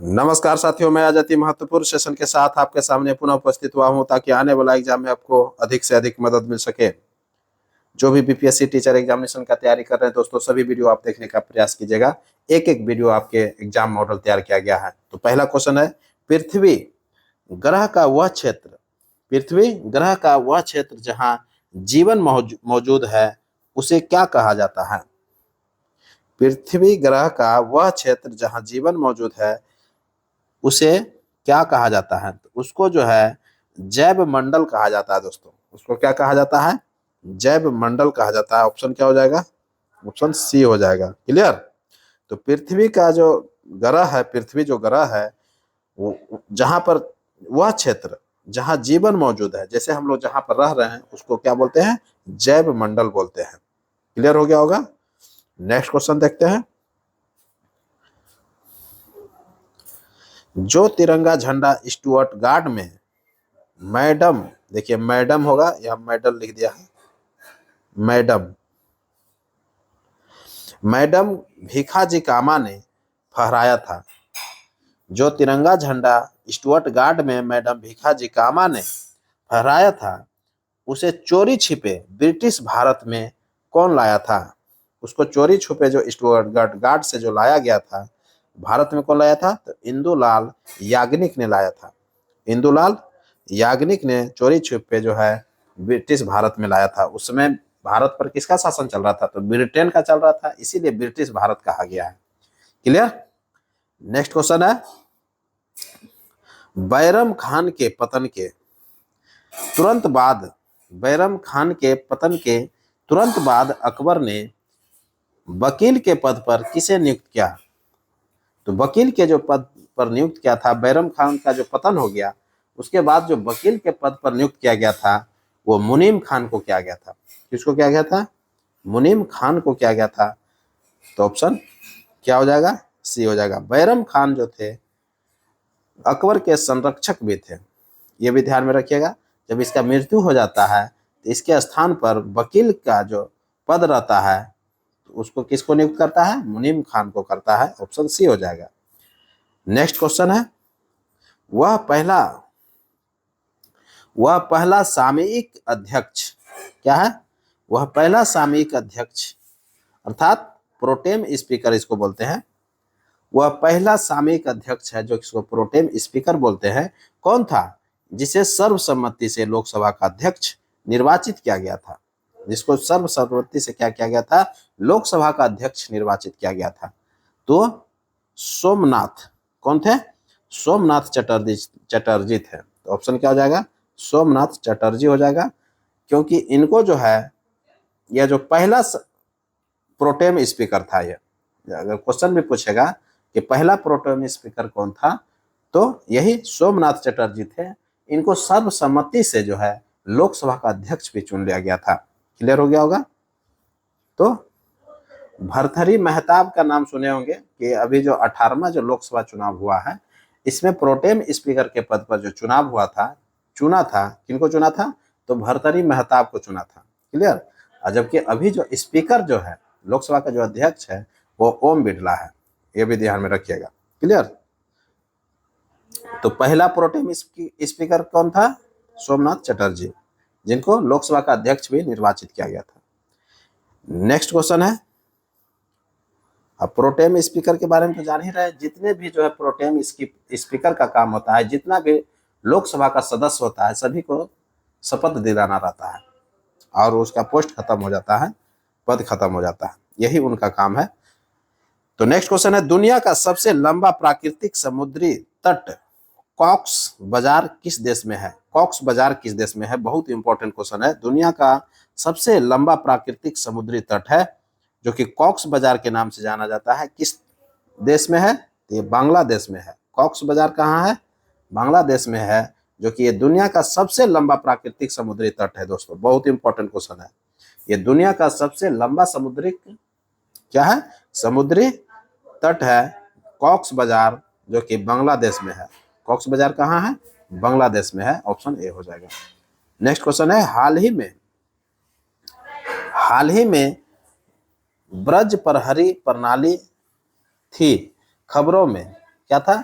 नमस्कार साथियों, मैं आज अति महत्वपूर्ण सेशन के साथ आपके सामने पुनः उपस्थित हुआ हूं ताकि आने वाला एग्जाम में आपको अधिक से अधिक मदद मिल सके। जो भी बीपीएससी टीचर एग्जामिनेशन का तैयारी कर रहे हैं दोस्तों, सभी वीडियो आप देखने का प्रयास कीजिएगा। एक एक वीडियो आपके एग्जाम मॉडल तैयार किया गया है। तो पहला क्वेश्चन है, पृथ्वी ग्रह का वह क्षेत्र पृथ्वी ग्रह का वह क्षेत्र जहां जीवन मौजूद है उसे क्या कहा जाता है? पृथ्वी ग्रह का वह क्षेत्र जहां जीवन मौजूद है उसे क्या कहा जाता है? तो उसको जो है जैव मंडल कहा जाता है दोस्तों। उसको क्या कहा जाता है? जैव मंडल कहा जाता है। ऑप्शन क्या हो जाएगा? ऑप्शन सी हो जाएगा। क्लियर? तो पृथ्वी का जो ग्रह है, पृथ्वी जो ग्रह है, वो जहां पर वह क्षेत्र जहां जीवन मौजूद है, जैसे हम लोग जहां पर रह रहे हैं उसको क्या बोलते हैं? जैव मंडल बोलते हैं। क्लियर हो गया होगा? नेक्स्ट क्वेश्चन देखते हैं। जो तिरंगा झंडा स्टुअर्ट गार्ड में मैडम, देखिए मैडम होगा या मेडल लिख दिया है, मैडम मैडम भीखाजी कामा ने फहराया था। जो तिरंगा झंडा स्टुअर्ट गार्ड में मैडम भीखाजी कामा ने फहराया था उसे चोरी छिपे ब्रिटिश भारत में कौन लाया था? उसको चोरी छुपे जो स्टुअर्ट गार्ड से जो लाया गया था, भारत में कौन लाया था? तो इंदुलाल याग्निक ने लाया था। इंदुलाल याग्निक ने चोरी छुपे जो है ब्रिटिश भारत में लाया था। उस समय भारत पर किसका शासन चल रहा था? तो ब्रिटेन का चल रहा था, इसीलिए ब्रिटिश भारत कहा गया है। क्लियर? नेक्स्ट क्वेश्चन है, बैरम खान के पतन के तुरंत बाद बैरम खान के पतन के तुरंत बाद अकबर ने वकील के पद पर किसे नियुक्त किया? तो वकील के जो पद पर नियुक्त किया था, बैरम खान का जो पतन हो गया उसके बाद जो वकील के पद पर नियुक्त किया गया था वो मुनीम खान को किया गया था। किसको किया गया था? मुनीम खान को किया गया था। तो ऑप्शन क्या हो जाएगा? सी हो जाएगा। बैरम खान जो थे अकबर के संरक्षक भी थे, ये भी ध्यान में रखिएगा। जब इसका मृत्यु हो जाता है तो इसके स्थान पर वकील का जो पद रहता है तो उसको किसको नियुक्त करता है? मुनीम खान को करता है। ऑप्शन सी हो जाएगा। नेक्स्ट क्वेश्चन है, वह पहला सामयिक अध्यक्ष क्या है? वह पहला सामयिक अध्यक्ष अर्थात प्रोटेम स्पीकर इसको बोलते हैं। वह पहला सामयिक अध्यक्ष है जो इसको प्रोटेम स्पीकर बोलते हैं। कौन था? जिसे सर्वसम्मति से लोकसभा का अध्यक्ष निर्वाचित किया गया था। जिसको सर्वसम्मति से क्या किया गया था? लोकसभा का अध्यक्ष निर्वाचित किया गया था। तो सोमनाथ कौन थे? सोमनाथ चटर्जी थे। तो ऑप्शन क्या हो जाएगा? सोमनाथ चटर्जी हो जाएगा, क्योंकि इनको जो है यह जो पहला प्रोटेम स्पीकर था, ये अगर क्वेश्चन भी पूछेगा कि पहला प्रोटेम स्पीकर कौन था तो यही सोमनाथ चटर्जी थे। इनको सर्वसम्मति से जो है लोकसभा का अध्यक्ष भी चुन लिया गया था। क्लियर हो गया होगा? तो भर्तृहरि मेहताब का नाम सुने होंगे कि अभी जो 18वां जो लोकसभा चुनाव हुआ है इसमें प्रोटेम स्पीकर के पद पर जो चुनाव हुआ था, चुना था, किनको चुना था? तो भर्तृहरि मेहताब को चुना था। क्लियर? और जबकि अभी जो स्पीकर जो है, लोकसभा का जो अध्यक्ष है वो ओम बिरला है, ये भी ध्यान में रखिएगा। क्लियर? तो पहला प्रोटेम स्पीकर कौन था? सोमनाथ चटर्जी, जिनको लोकसभा का अध्यक्ष भी निर्वाचित किया गया था। नेक्स्ट क्वेश्चन है, अब प्रोटेम स्पीकर के बारे में तो जान ही रहे, जितने भी जो है प्रोटेम स्पीकर का काम होता है, जितना भी लोकसभा का सदस्य होता है सभी को शपथ दिलाना रहता है और उसका पोस्ट खत्म हो जाता है, पद खत्म हो जाता है, यही उनका काम है। तो नेक्स्ट क्वेश्चन है, दुनिया का सबसे लंबा प्राकृतिक समुद्री तट कॉक्स बाजार किस देश में है? कॉक्स बाजार किस देश में है? बहुत इंपॉर्टेंट क्वेश्चन है। दुनिया का सबसे लंबा प्राकृतिक समुद्री तट है जो कि कॉक्स बाजार के नाम से जाना जाता है, किस देश में है? तो ये बांग्लादेश में है। कॉक्स बाजार कहाँ है? बांग्लादेश में है, जो कि ये दुनिया का सबसे लंबा प्राकृतिक समुद्री तट है। दोस्तों बहुत इंपॉर्टेंट क्वेश्चन है। ये दुनिया का सबसे लंबा समुद्री क्या है? समुद्री तट है कॉक्स बाजार, जो कि बांग्लादेश में है। कॉक्स बाजार कहाँ है? बांग्लादेश में है। ऑप्शन ए हो जाएगा। नेक्स्ट क्वेश्चन है, हाल ही में ब्रज प्रहरी प्रणाली थी, खबरों में क्या था?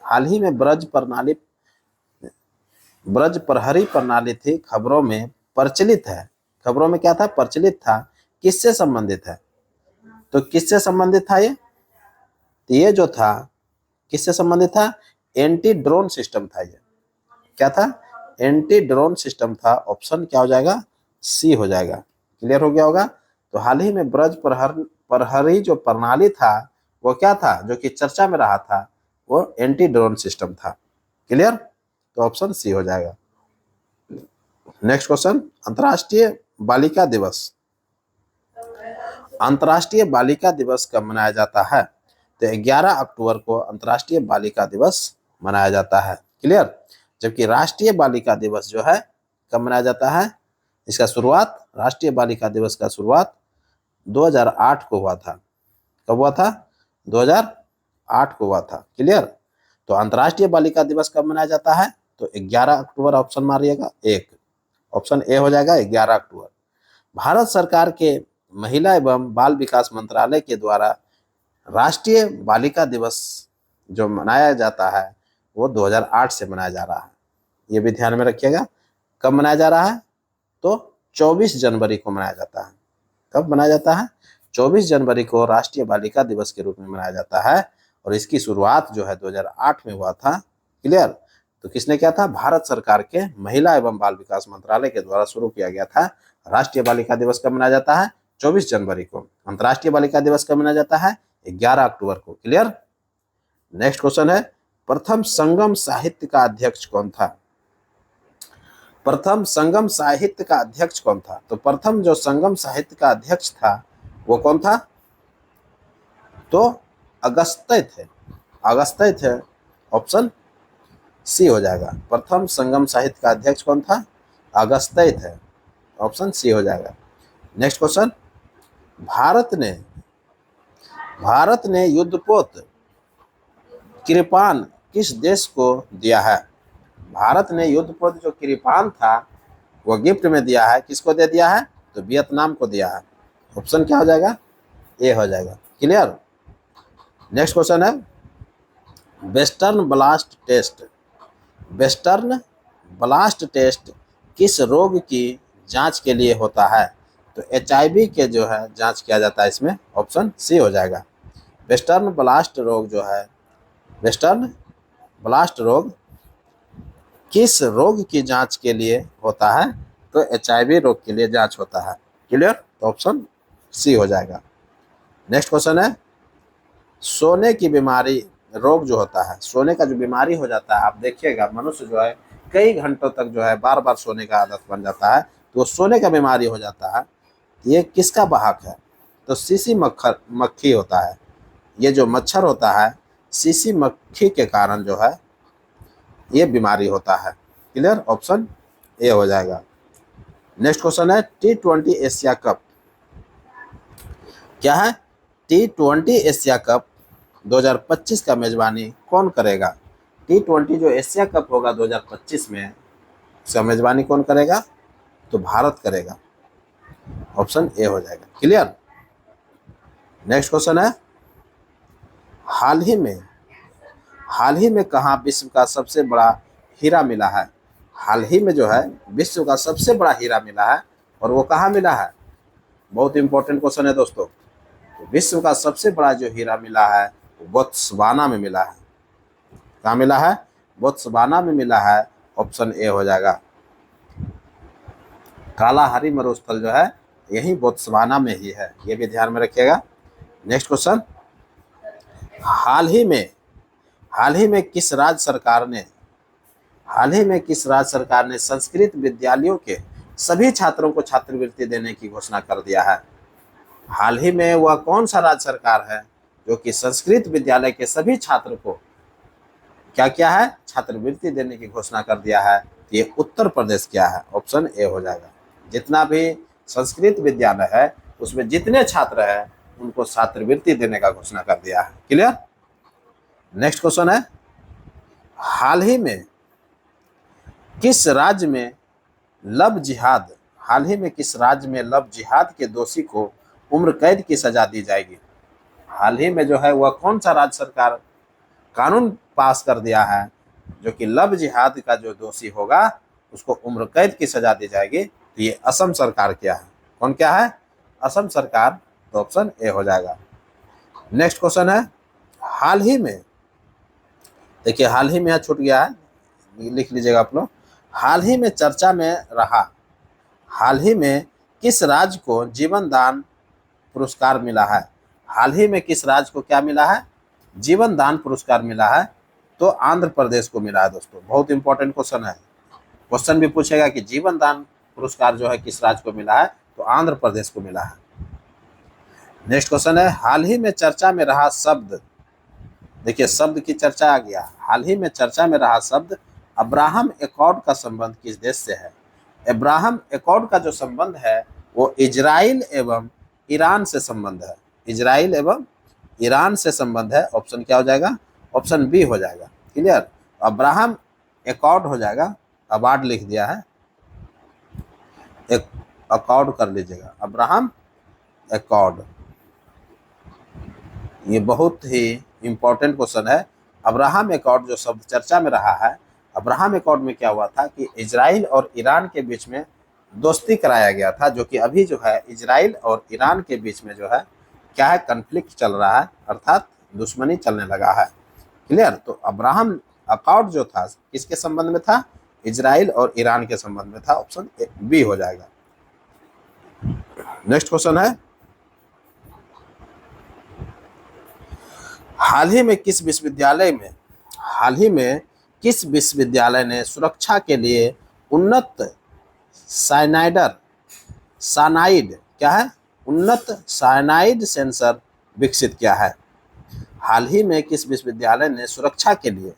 हाल ही में ब्रज प्रहरी प्रणाली थी, खबरों में प्रचलित है। खबरों में क्या था? प्रचलित था। किससे संबंधित है? तो किससे संबंधित था ये? तो ये जो था किससे संबंधित था? एंटी ड्रोन सिस्टम था ये। क्या था? एंटी ड्रोन सिस्टम था। ऑप्शन क्या हो जाएगा? सी हो जाएगा। क्लियर हो गया होगा। तो हाल ही में ब्रज प्रहरी जो प्रणाली था वो क्या था जो कि चर्चा में रहा था? वो एंटी ड्रोन सिस्टम था। क्लियर? तो ऑप्शन सी हो जाएगा। नेक्स्ट क्वेश्चन, अंतर्राष्ट्रीय बालिका दिवस। अंतर्राष्ट्रीय बालिका दिवस कब मनाया जाता है? तो 11 अक्टूबर को अंतर्राष्ट्रीय बालिका दिवस मनाया जाता है। क्लियर? जबकि राष्ट्रीय बालिका दिवस जो है कब मनाया जाता है? इसका शुरुआत, राष्ट्रीय बालिका दिवस का शुरुआत 2008 को हुआ था। कब हुआ था? 2008 को हुआ था। क्लियर? तो अंतर्राष्ट्रीय बालिका दिवस कब मनाया जाता है? तो 11 अक्टूबर ऑप्शन मारिएगा। एक ऑप्शन ए हो जाएगा 11 अक्टूबर। भारत सरकार के महिला एवं बाल विकास मंत्रालय के द्वारा राष्ट्रीय बालिका दिवस जो मनाया जाता है वो 2008 से मनाया जा रहा है। ये भी ध्यान में रखिएगा। कब मनाया जा रहा है? तो 24 जनवरी को मनाया जाता है। कब मनाया जाता है? 24 जनवरी को राष्ट्रीय बालिका दिवस के रूप में मनाया जाता है और इसकी शुरुआत जो है 2008 में हुआ था। क्लियर? तो किसने किया था? भारत सरकार के महिला एवं बाल विकास मंत्रालय के द्वारा शुरू किया गया था। राष्ट्रीय बालिका दिवस कब मनाया जाता है? 24 जनवरी को। अंतर्राष्ट्रीय बालिका दिवस कब मनाया जाता है? 11 अक्टूबर को। क्लियर? नेक्स्ट क्वेश्चन है, प्रथम संगम साहित्य का अध्यक्ष कौन था? प्रथम संगम साहित्य का अध्यक्ष कौन था? तो प्रथम जो संगम साहित्य का अध्यक्ष था वो कौन था? तो अगस्त्य थे। अगस्त्य थे। ऑप्शन सी हो जाएगा। प्रथम संगम साहित्य का अध्यक्ष कौन था? अगस्त्य थे। ऑप्शन सी हो जाएगा। नेक्स्ट क्वेश्चन, भारत ने युद्धपोत कृपान किस देश को दिया है? भारत ने युद्धपोत जो कृपान था वो गिफ्ट में दिया है। किसको दे दिया है? तो वियतनाम को दिया है। ऑप्शन क्या हो जाएगा? ए हो जाएगा। क्लियर? नेक्स्ट क्वेश्चन है, western blast test. Western blast test किस रोग की जांच के लिए होता है? तो HIV के जो है जांच किया जाता है इसमें। ऑप्शन सी हो जाएगा। वेस्टर्न ब्लास्ट रोग जो है, वेस्टर्न ब्लास्ट रोग किस रोग की जांच के लिए होता है? तो HIV रोग के लिए जांच होता है। क्लियर? तो ऑप्शन सी हो जाएगा। नेक्स्ट क्वेश्चन है, सोने की बीमारी रोग जो होता है, सोने का जो बीमारी हो जाता है, आप देखिएगा मनुष्य जो है कई घंटों तक जो है बार बार सोने का आदत बन जाता है, तो वो सोने का बीमारी हो जाता है। ये किसका वाहक है? तो सीसी मक्खी होता है। ये जो मच्छर होता है सीसी मक्खी के कारण जो है ये बीमारी होता है। क्लियर? ऑप्शन ए हो जाएगा। नेक्स्ट क्वेश्चन है, T20 एशिया कप। क्या है? T20 एशिया कप 2025 का मेजबानी कौन करेगा? T20 जो एशिया कप होगा 2025 में, इसका मेजबानी कौन करेगा? तो भारत करेगा। ऑप्शन ए हो जाएगा। क्लियर? नेक्स्ट क्वेश्चन है, हाल ही में कहाँ विश्व का सबसे बड़ा हीरा मिला है? हाल ही में जो है विश्व का सबसे बड़ा हीरा मिला है और वो कहाँ मिला है? बहुत इंपॉर्टेंट क्वेश्चन है दोस्तों। तो विश्व का सबसे बड़ा जो हीरा मिला है वो बोत्सवाना में मिला है। कहाँ मिला है? बोत्सवाना में मिला है। ऑप्शन ए हो जाएगा। कालाहारी मरुस्थल जो है यही बोत्सवाना में ही है, ये भी ध्यान में रखिएगा। नेक्स्ट क्वेश्चन, हाल ही में किस राज्य सरकार ने संस्कृत विद्यालयों के सभी छात्रों को छात्रवृत्ति देने की घोषणा कर दिया है? हाल ही में वह कौन सा राज्य सरकार है जो कि संस्कृत विद्यालय के सभी छात्र को क्या किया है? छात्रवृत्ति देने की घोषणा कर दिया है। ये उत्तर प्रदेश क्या है? ऑप्शन ए हो जाएगा। जितना भी संस्कृत विद्यालय है उसमें जितने छात्र हैं उनको छात्रवृत्ति देने का घोषणा कर दिया है। क्लियर? नेक्स्ट क्वेश्चन है, हाल ही में किस राज्य में लव जिहाद के दोषी को उम्र कैद की सजा दी जाएगी? हाल ही में जो है वह कौन सा राज्य सरकार कानून पास कर दिया है जो कि लव जिहाद का जो दोषी होगा उसको उम्र कैद की सजा दी जाएगी। तो ये असम सरकार क्या है? कौन क्या है? असम सरकार। तो ऑप्शन ए हो जाएगा। नेक्स्ट क्वेश्चन है, हाल ही में, देखिए हाल ही में यहाँ छूट गया है, लिख लीजिएगा आप लोग। हाल ही में चर्चा में रहा, हाल ही में किस राज्य को जीवन दान पुरस्कार मिला है? हाल ही में किस राज्य को क्या मिला है? जीवन दान पुरस्कार मिला है। तो आंध्र प्रदेश को मिला है दोस्तों। बहुत इंपॉर्टेंट क्वेश्चन है। क्वेश्चन भी पूछेगा कि जीवन दान पुरस्कार जो है किस राज्य को मिला है? तो आंध्र प्रदेश को मिला है। नेक्स्ट क्वेश्चन है, हाल ही में चर्चा में रहा शब्द, देखिए शब्द की चर्चा आ गया। हाल ही में चर्चा में रहा शब्द अब्राहम एकॉर्ड का संबंध किस देश से है? अब्राहम एकॉर्ड का जो संबंध है वो इजराइल एवं ईरान से संबंध है। इजराइल एवं ईरान से संबंध है। ऑप्शन क्या हो जाएगा? ऑप्शन बी हो जाएगा। क्लियर? अब्राहम एकॉर्ड हो जाएगा। अवार्ड लिख दिया है, एक अकॉर्ड कर लीजिएगा, अब्राहम एकॉर्ड। ये बहुत ही इंपॉर्टेंट क्वेश्चन है। अब्राहम एकॉर्ड जो शब्द चर्चा में रहा है, अब्राहम एकॉर्ड में क्या हुआ था कि इजराइल और ईरान के बीच में दोस्ती कराया गया था, जो कि अभी जो है इजराइल और ईरान के बीच में जो है क्या है, कन्फ्लिक्ट चल रहा है, अर्थात दुश्मनी चलने लगा है। क्लियर? तो अब्राहम अकॉर्ड जो था किसके संबंध में था? इजराइल और ईरान के संबंध में था। ऑप्शन बी हो जाएगा। नेक्स्ट क्वेश्चन है, हाल ही में किस विश्वविद्यालय में, हाल ही में किस विश्वविद्यालय ने सुरक्षा के लिए उन्नत साइनाइड क्या है, उन्नत साइनाइड सेंसर विकसित किया है? हाल ही में किस विश्वविद्यालय ने सुरक्षा के लिए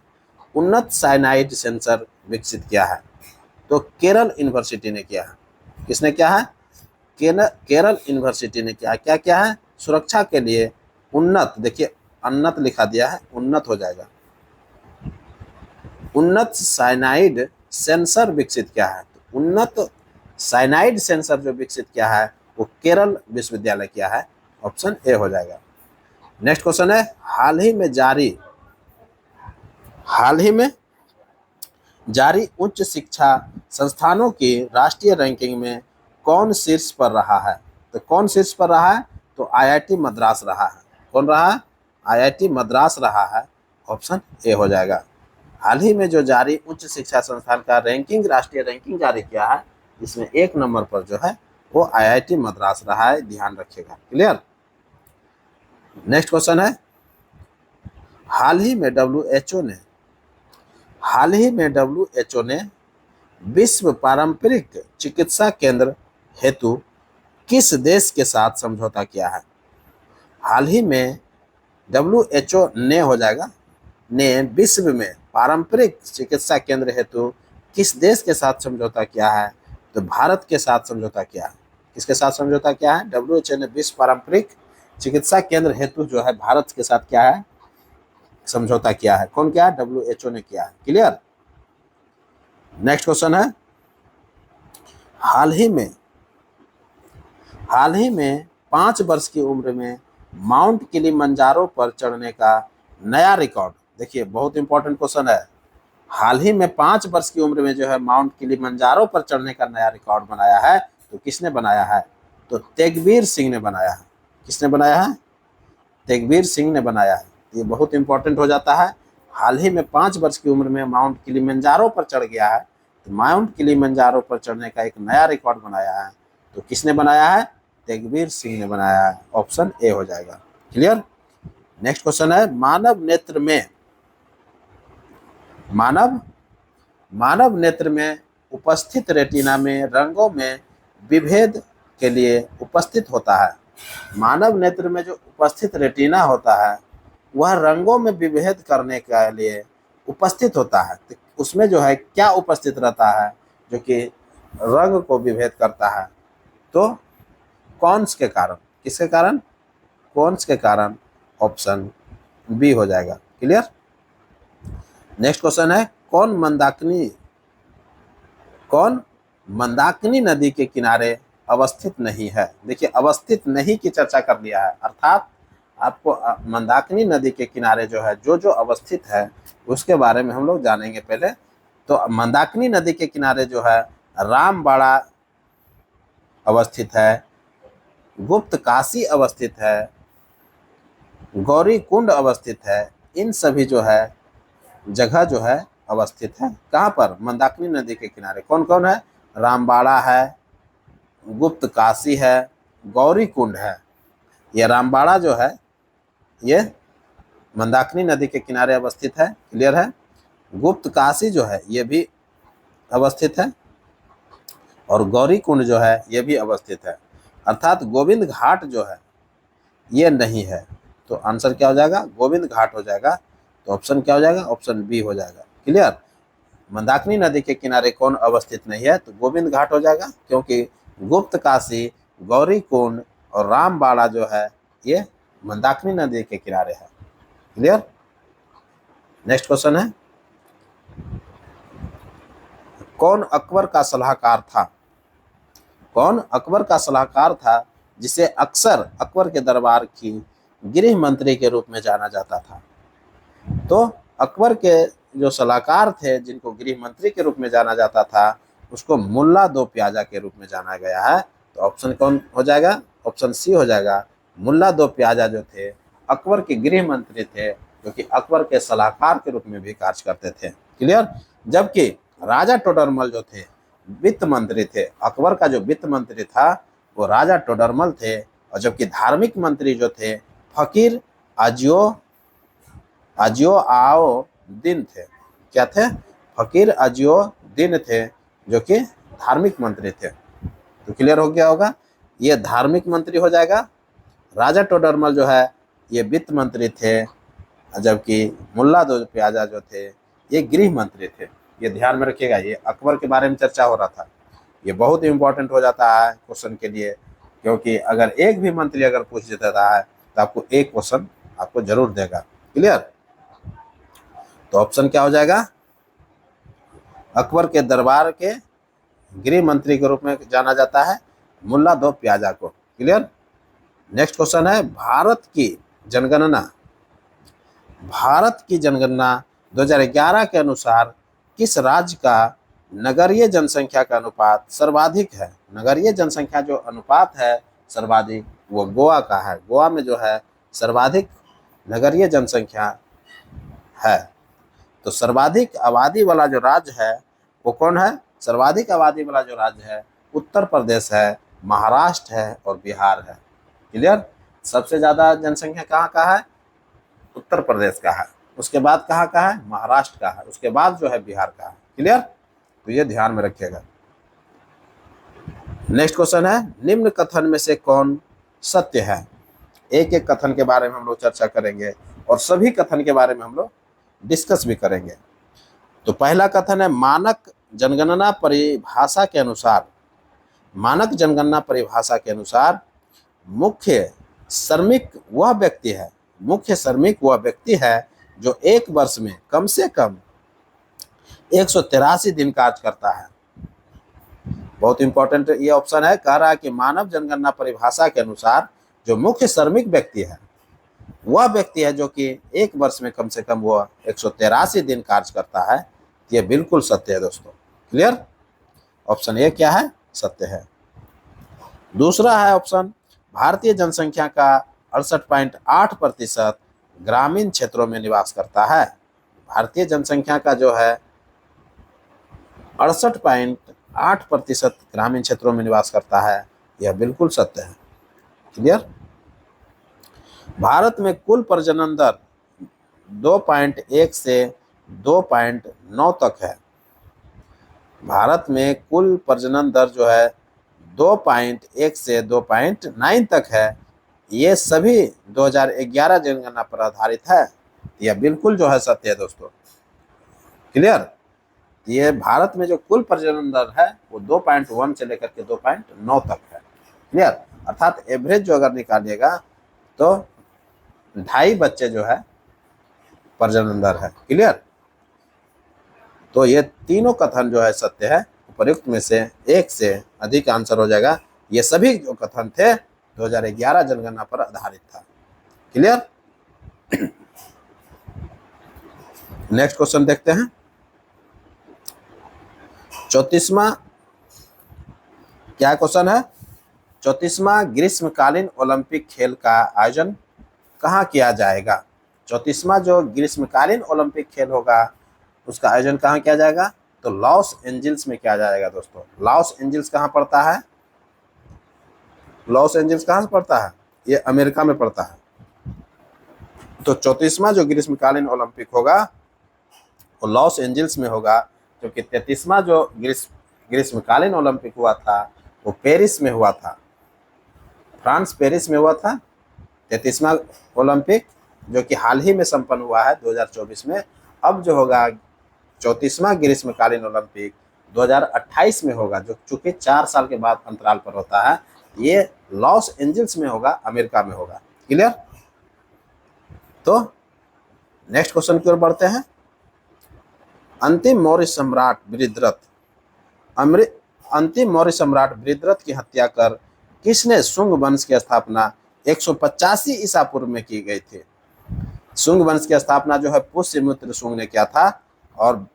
उन्नत साइनाइड सेंसर विकसित किया है? तो केरल यूनिवर्सिटी ने किया है। किसने किया है? केरल यूनिवर्सिटी ने किया। क्या क्या है? सुरक्षा के लिए उन्नत, देखिए उन्नत लिखा दिया है, उन्नत हो जाएगा, उन्नत साइनाइड सेंसर विकसित किया है। तो उन्नत साइनाइड सेंसर जो विकसित किया है वो केरल विश्वविद्यालय किया है। ऑप्शन ए हो जाएगा। नेक्स्ट क्वेश्चन है, हाल ही में जारी उच्च शिक्षा संस्थानों की राष्ट्रीय रैंकिंग में कौन शीर्ष पर रहा है? तो कौन शीर्ष पर रहा है? तो आईआईटी मद्रास रहा है। कौन रहा है? आईआईटी मद्रास रहा है। ऑप्शन ए हो जाएगा। हाल ही में जो जारी उच्च शिक्षा संस्थान का रैंकिंग, राष्ट्रीय रैंकिंग जारी किया है, इसमें 1 नंबर पर जो है वो आईआईटी मद्रास रहा है, ध्यान रखिएगा। क्लियर? नेक्स्ट क्वेश्चन है, हाल ही में डब्ल्यूएचओ ने विश्व पारंपरिक चिकित्सा केंद्र हेतु किस देश के साथ समझौता किया है? हाल ही में डब्ल्यूएचओ ने हो जाएगा, ने विश्व में पारंपरिक चिकित्सा केंद्र हेतु किस देश के साथ समझौता किया है? तो भारत के साथ समझौता किया है। किसके साथ समझौता किया है? डब्ल्यूएचओ ने विश्व पारंपरिक चिकित्सा केंद्र हेतु जो है भारत के साथ क्या है, समझौता किया है। कौन किया है? डब्ल्यूएचओ ने किया है। क्लियर? नेक्स्ट क्वेश्चन है, हाल ही में 5 वर्ष की उम्र में माउंट किलिमंजारो पर चढ़ने का नया रिकॉर्ड, देखिए बहुत इंपॉर्टेंट क्वेश्चन है। हाल ही में 5 वर्ष की उम्र में जो है माउंट किलिमंजारो पर चढ़ने का नया रिकॉर्ड बनाया है। तो किसने बनाया है? तो तेगवीर सिंह ने बनाया है। किसने बनाया है? तेगवीर सिंह ने बनाया है। ये बहुत इंपॉर्टेंट हो जाता है। हाल ही में 5 वर्ष की उम्र में माउंट किलिमंजारो पर चढ़ गया है। तो माउंट किलिमंजारो पर चढ़ने का एक नया रिकॉर्ड बनाया है। तो किसने बनाया है? तेगवीर सिंह ने बनाया है। ऑप्शन ए हो जाएगा। क्लियर? नेक्स्ट क्वेश्चन है, मानव नेत्र में उपस्थित रेटिना में रंगों में विभेद के लिए उपस्थित होता है। मानव नेत्र में जो उपस्थित रेटिना होता है वह रंगों में विभेद करने के लिए उपस्थित होता है। तो उसमें जो है क्या उपस्थित रहता है जो कि रंग को विभेद करता है? तो कॉन्स के कारण। किसके कारण? कॉन्स के कारण। ऑप्शन बी हो जाएगा। क्लियर? नेक्स्ट क्वेश्चन है, कौन मंदाकिनी नदी के किनारे अवस्थित नहीं है? देखिए अवस्थित नहीं की चर्चा कर लिया है, अर्थात आपको मंदाकिनी नदी के किनारे जो है जो जो अवस्थित है उसके बारे में हम लोग जानेंगे पहले। तो मंदाकिनी नदी के किनारे जो है रामबाड़ा अवस्थित है, गुप्त काशी अवस्थित है, गौरी कुंड अवस्थित है। इन सभी जो है जगह जो है अवस्थित है कहाँ पर? मंदाकिनी नदी के किनारे। कौन कौन है? रामबाड़ा है, गुप्त काशी है, गौरी कुंड है। ये रामबाड़ा जो है ये मंदाकिनी नदी के किनारे अवस्थित है, क्लियर है। गुप्त काशी जो है ये भी अवस्थित है और गौरी कुंड जो है ये भी अवस्थित है। अर्थात गोविंद घाट जो है ये नहीं है। तो आंसर क्या हो जाएगा? गोविंद घाट हो जाएगा। तो ऑप्शन क्या हो जाएगा? ऑप्शन बी हो जाएगा, क्लियर। मंदाकिनी नदी के किनारे कौन अवस्थित नहीं है? तो गोविंद घाट हो जाएगा, क्योंकि गुप्त काशी, गौरी कुंड और रामबाड़ा जो है ये मंदाकिनी नदी के किनारे है, क्लियर। नेक्स्ट क्वेश्चन है, कौन अकबर का सलाहकार था? कौन अकबर का सलाहकार था जिसे अक्सर अकबर के दरबार की गृह मंत्री के रूप में जाना जाता था? तो अकबर के जो सलाहकार थे जिनको गृह मंत्री के रूप में जाना जाता था उसको मुल्ला दो प्याजा के रूप में जाना गया है। तो ऑप्शन कौन हो जाएगा? ऑप्शन सी हो जाएगा। मुल्ला दो प्याजा जो थे अकबर के गृह मंत्री थे, जो कि अकबर के सलाहकार के रूप में भी कार्य करते थे, क्लियर। जबकि राजा टोडरमल जो थे वित्त मंत्री थे। अकबर का जो वित्त मंत्री था वो राजा टोडरमल थे, और जबकि धार्मिक मंत्री जो थे फकीर अजियो आओ दिन थे। क्या थे? फकीर अजियो दिन थे, जो कि धार्मिक मंत्री थे। तो क्लियर हो गया होगा, ये धार्मिक मंत्री हो जाएगा। राजा टोडरमल जो है ये वित्त मंत्री थे, जबकि मुल्ला दो प्याजा जो थे ये गृह मंत्री थे। ये ध्यान में रखिएगा, ये अकबर के बारे में चर्चा हो रहा था। ये बहुत इंपॉर्टेंट हो जाता है क्वेश्चन के लिए, क्योंकि अगर एक भी मंत्री अगर पूछ देता है तो आपको एक क्वेश्चन आपको जरूर देगा, क्लियर। तो ऑप्शन क्या हो जाएगा? अकबर के दरबार के गृह मंत्री के रूप में जाना जाता है मुल्ला दो प्याजा को, क्लियर। नेक्स्ट क्वेश्चन है, भारत की जनगणना 2011 के अनुसार किस राज्य का नगरीय जनसंख्या का अनुपात सर्वाधिक है? नगरीय जनसंख्या जो अनुपात है सर्वाधिक वो गोवा का है। गोवा में जो है सर्वाधिक नगरीय जनसंख्या है। तो सर्वाधिक आबादी वाला जो राज्य है वो कौन है? सर्वाधिक आबादी वाला जो राज्य है उत्तर प्रदेश है, महाराष्ट्र है और बिहार है, क्लियर। सबसे ज्यादा जनसंख्या कहाँ का है? उत्तर प्रदेश का है। उसके बाद कहाँ का है? महाराष्ट्र का है। उसके बाद जो है बिहार का है, क्लियर। तो ये ध्यान में रखिएगा। नेक्स्ट क्वेश्चन है, निम्न कथन में से कौन सत्य है? एक एक कथन के बारे में हम लोग चर्चा करेंगे और सभी कथन के बारे में हम लोग डिस्कस भी करेंगे। तो पहला कथन है, मानक जनगणना परिभाषा के अनुसार मुख्य श्रमिक वह व्यक्ति है जो एक वर्ष में कम से कम 183 दिन कार्य करता है। बहुत इंपॉर्टेंट ये ऑप्शन है, कह रहा है कि मानव जनगणना परिभाषा के अनुसार जो मुख्य श्रमिक व्यक्ति है वह व्यक्ति है जो कि एक वर्ष में कम से कम वो 183 दिन कार्य करता है। ये बिल्कुल सत्य है दोस्तों, क्लियर। ऑप्शन ए क्या है? सत्य है। दूसरा है ऑप्शन, भारतीय जनसंख्या का 68.8% ग्रामीण क्षेत्रों में निवास करता है। भारतीय जनसंख्या का जो है 68.8% ग्रामीण क्षेत्रों में निवास करता है। यह बिल्कुल सत्य है, क्लियर। भारत में कुल प्रजनन दर 2.1 से 2.9 तक है। भारत में कुल प्रजनन दर जो है 2.1 से 2.9 तक है। ये सभी 2011 जनगणना पर आधारित है। यह बिल्कुल जो है सत्य है दोस्तों, क्लियर। ये भारत में जो कुल प्रजनन दर है वो 2.1 से लेकर के 2.9 तक है, क्लियर। अर्थात एवरेज जो अगर निकालिएगा तो 2.5 बच्चे जो है प्रजनन दर है, क्लियर। तो ये तीनों कथन जो है सत्य है। उपयुक्त में से एक से अधिक आंसर हो जाएगा। ये सभी जो कथन थे 2011 जनगणना पर आधारित था, क्लियर। नेक्स्ट क्वेश्चन देखते हैं। 34वां क्या क्वेश्चन है? 34वां ग्रीष्मकालीन ओलंपिक खेल का आयोजन कहाँ किया जाएगा? 34वां जो ग्रीष्मकालीन ओलंपिक खेल होगा उसका आयोजन कहाँ किया जाएगा? तो लॉस एंजल्स में किया जाएगा दोस्तों। लॉस एंजल्स कहाँ पड़ता है? लॉस एंजल्स कहाँ से पड़ता है? ये अमेरिका में पड़ता है। तो 34वां जो ग्रीष्मकालीन ओलंपिक होगा वो लॉस एंजल्स में होगा, क्योंकि 33वां जो ग्रीष्मकालीन ओलंपिक हुआ था वो पेरिस में हुआ था, फ्रांस पेरिस में हुआ था। 33वां ओलंपिक जो कि हाल ही में संपन्न हुआ है 2024 में। अब जो होगा 34वां ग्रीष्मकालीन ओलंपिक 2028 में होगा, जो चूंकि 4 साल के बाद अंतराल पर होता है। ये लॉस एंजल्स में होगा, अमेरिका में होगा। क्लियर। तो नेक्स्ट क्वेश्चन की ओर बढ़ते हैं। अंतिम मौर्य सम्राट बृहद्रथ की हत्या कर किसने शुंग वंश की स्थापना 185 ईसा पूर्व में की गई थी? शुंग वंश की स्थापना जो है पुष्यमित्र शुंग ने किया था, और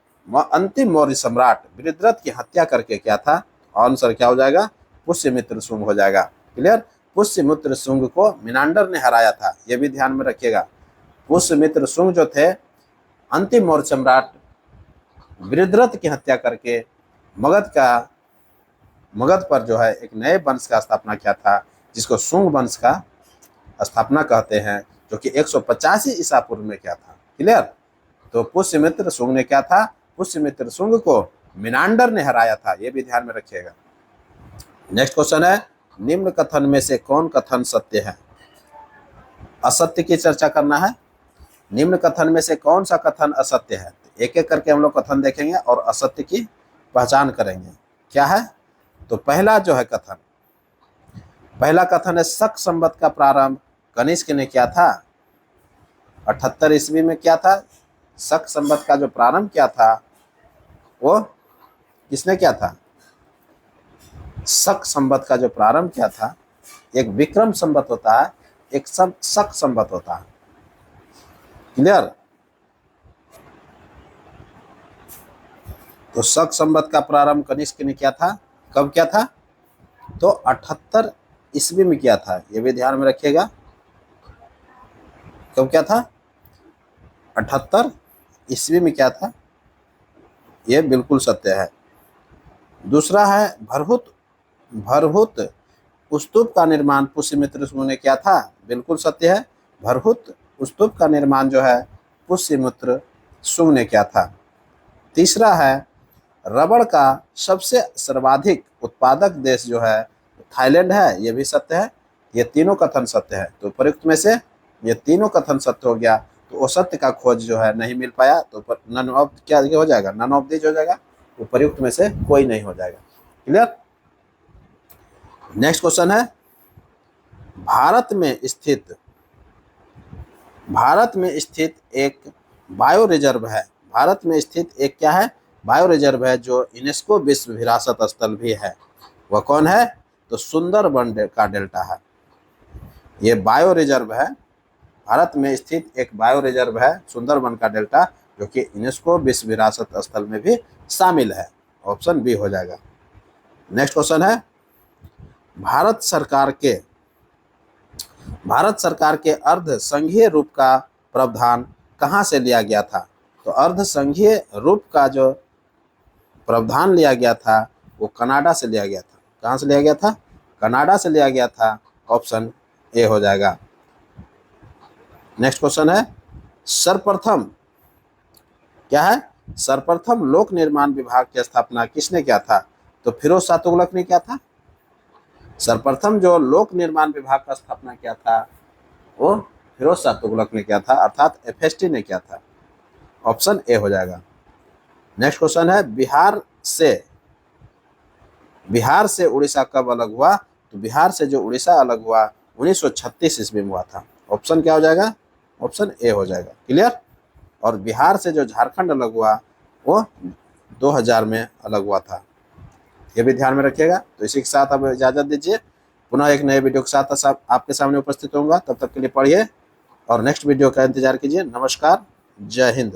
अंतिम मौर्य सम्राट बृहद्रथ की हत्या करके किया था। आंसर क्या हो जाएगा? पुष्यमित्र शुंग हो जाएगा। क्लियर। पुष्यमित्र शुंग को मिनांडर ने हराया था, यह भी ध्यान में रखिएगा। पुष्यमित्र शुंग जो थे अंतिम मौर्य सम्राट बृहद्रथ की हत्या करके मगध पर जो है एक नए वंश का स्थापना किया था, जिसको शुंग वंश का स्थापना कहते हैं, जो कि 185 ईसा पूर्व में किया था। क्लियर। तो पुष्यमित्र शुंग ने क्या था? पुष्यमित्र शुंग को मिनांडर ने हराया था, यह भी ध्यान में रखिएगा। नेक्स्ट क्वेश्चन है, निम्न कथन में से कौन कथन सत्य है? असत्य की चर्चा करना है। निम्न कथन में से कौन सा कथन असत्य है? एक एक करके हम लोग कथन देखेंगे और असत्य की पहचान करेंगे। क्या है? तो पहला कथन है शक संवत का प्रारंभ कनिष्क ने किया था। 78 ईस्वी में क्या था? शक संवत का जो प्रारंभ किया था वो किसने किया था? शक संवत का जो प्रारंभ किया था, एक विक्रम संवत होता है, एक शक संवत होता है। क्लियर। तो शक संवत का प्रारंभ कनिष्क ने किया था। कब किया था? तो 78 ईस्वी में किया था, ये भी ध्यान में रखिएगा। कब क्या था? 78 ईस्वी में क्या था, ये बिल्कुल सत्य है। दूसरा है भरहुत स्तूप का निर्माण पुष्यमित्र शुंग ने किया था, बिल्कुल सत्य है। भरहुत स्तूप का निर्माण जो है पुष्यमित्र शुंग ने किया था। तीसरा है रबड़ का सबसे सर्वाधिक उत्पादक देश जो है थाईलैंड है, यह भी सत्य है। ये तीनों कथन सत्य है। तो प्रयुक्त में से ये तीनों कथन सत्य हो गया, तो असत्य का खोज जो है नहीं मिल पाया, तो नन ऑफ क्या हो जाएगा? नन ऑफ दिस हो जाएगा। तो प्रयुक्त में से कोई नहीं हो जाएगा। क्लियर। नेक्स्ट क्वेश्चन है, भारत में स्थित एक बायो रिजर्व है। भारत में स्थित एक क्या है? बायो रिजर्व है, जो यूनेस्को विश्व विरासत स्थल भी है। वह कौन है? तो सुंदरबन का डेल्टा है। ये बायो रिजर्व है, भारत में स्थित एक बायो रिजर्व है सुंदरबन का डेल्टा, जो कि यूनेस्को विश्व विरासत स्थल में भी शामिल है। ऑप्शन बी हो जाएगा। नेक्स्ट क्वेश्चन है, भारत सरकार के अर्ध संघीय रूप का प्रावधान कहाँ से लिया गया था? तो अर्ध संघीय रूप का जो प्रावधान लिया गया था वो कनाडा से लिया गया था। कहाँ से लिया गया था? कनाडा से लिया गया था। ऑप्शन ए हो जाएगा। नेक्स्ट क्वेश्चन है, सर्वप्रथम क्या है? सर्वप्रथम लोक निर्माण विभाग की स्थापना किसने किया था? तो फिरोज शाह तुगलक ने किया था। सर्वप्रथम जो लोक निर्माण विभाग का स्थापना किया था वो फिरोज शाह तुगलक ने किया था, अर्थात FST ने किया था। ऑप्शन ए हो जाएगा। नेक्स्ट क्वेश्चन है, बिहार से उड़ीसा कब अलग हुआ? तो बिहार से जो उड़ीसा अलग हुआ 1936 ईस्वी में हुआ था। ऑप्शन क्या हो जाएगा? ऑप्शन ए हो जाएगा। क्लियर। और बिहार से जो झारखंड अलग हुआ वो 2000 में अलग हुआ था, ये भी ध्यान में रखिएगा। तो इसी के साथ अब इजाज़त दीजिए, पुनः एक नए वीडियो के साथ आपके सामने उपस्थित होऊंगा। तब तक के लिए पढ़िए, और नेक्स्ट वीडियो का इंतजार कीजिए। नमस्कार, जय हिंद।